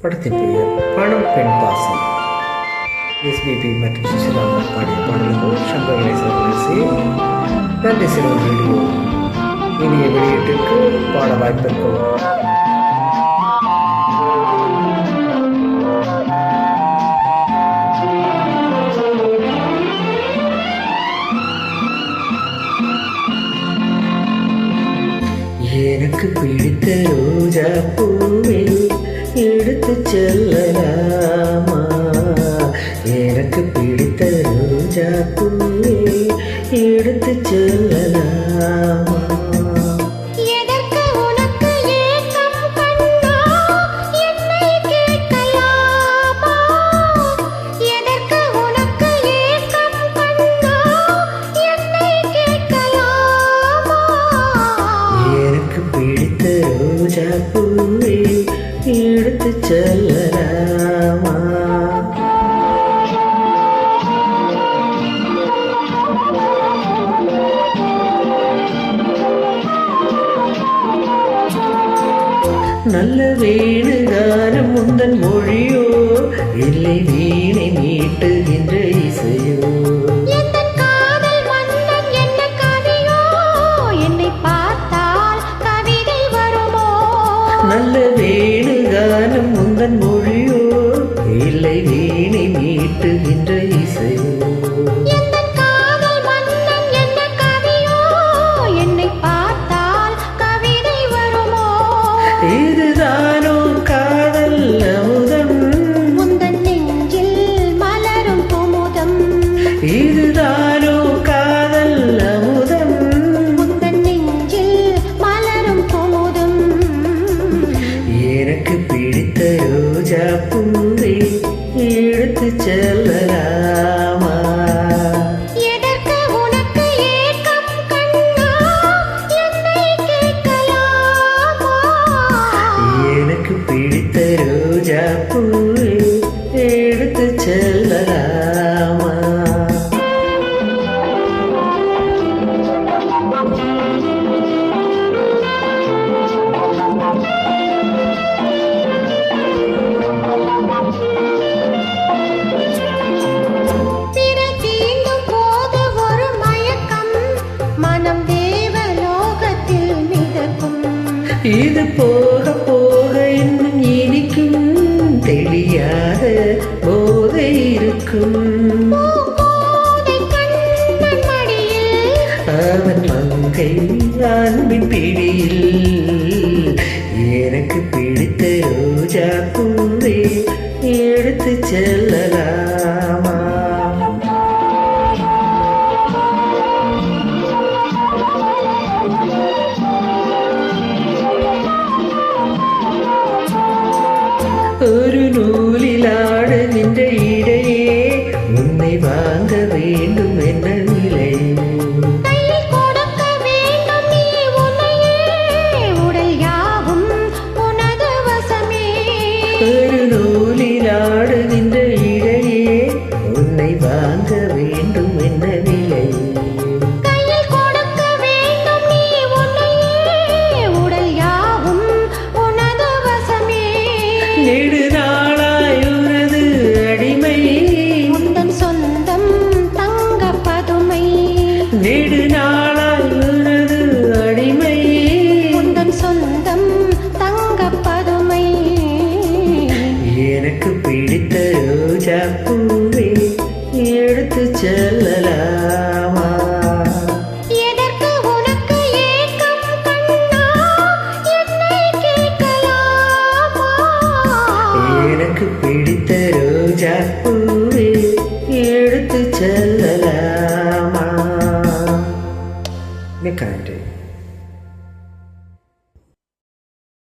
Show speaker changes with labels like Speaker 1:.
Speaker 1: படத்தின் பெயர் பணம் பெண் பாசம். எஸ்பிபி மற்றும் சுசிலாமன் பாடிய பாடல்கள் சங்கர் கணேசன் நன்றி சிறுவன் வீடியோ இனிய வெளியீட்டிற்கு பாட வாய்ப்பிருக்கும். எனக்கு பிடித்த ரோஜா பூவை எடுத்து செல்லலாமா? எனக்கு பிடித்த ரோஜா பூவை எடுத்து செல்லலாமா? பிடித்த ரோஜா பூவை எடுத்து செல்லலாமா? நல்ல வேணுகானம் முந்தன் மொழியோ இல்லை வீணை மீட்டுகின்ற இசையோ? நல்ல வேணுகானம் முந்தன் மொழியோ இல்லை வீணை மீட்டுகின்ற இசையோ? இதுதானோ காதல் அமுதம் முந்தன் நெஞ்சில் மலரும் குமுதம்? இதுதானோ காதல் அமுதம் முந்தன் நெஞ்சில் மலரும் குமுதம்? எனக்கு பிடித்த ரோஜா பூவை எடுத்து செல்லலாமா?
Speaker 2: எதற்கு உனக்கு ஏக்கம் கண்ணா, என்னை கேட்கலாமா?
Speaker 1: எனக்கு பிடித்த ரோஜா பூவை எடுத்து செல்லலாமா? இது போக போக இன்னும் இனிக்கும், தெரியாத போதை இருக்கும். அவன் மங்கை அன்பின் பிடியில் எனக்கு பிடித்த ரோஜா பூவை எடுத்து செல்லலாமா? ஒரு நூலில் ஆடுகின்ற இடையே உன்னை வாங்க வேண்டும் என்ற நிலை. ஒரு நூலில் ஆடுகின்ற இடையே உன்னை வாங்க வேண்டும் என்ற நிலை. நெடுநாளாயுனது அடிமை
Speaker 2: உந்தன் சொந்தம் தங்க பதுமை.
Speaker 1: நெடுநாளாயுனது அடிமை
Speaker 2: உந்தன் சொந்தம் தங்க பதுமை.
Speaker 1: எனக்கு பிடித்த ரோஜா பூவை எடுத்து செல்லலாமா?
Speaker 2: எதற்கு உனக்கு ஏக்கம் கண்ணா, என்னை கேட்கலாமா?
Speaker 1: எனக்கு பிடித்த ரோஜா பூவை எடுத்து செல்லலாமா? மிக்க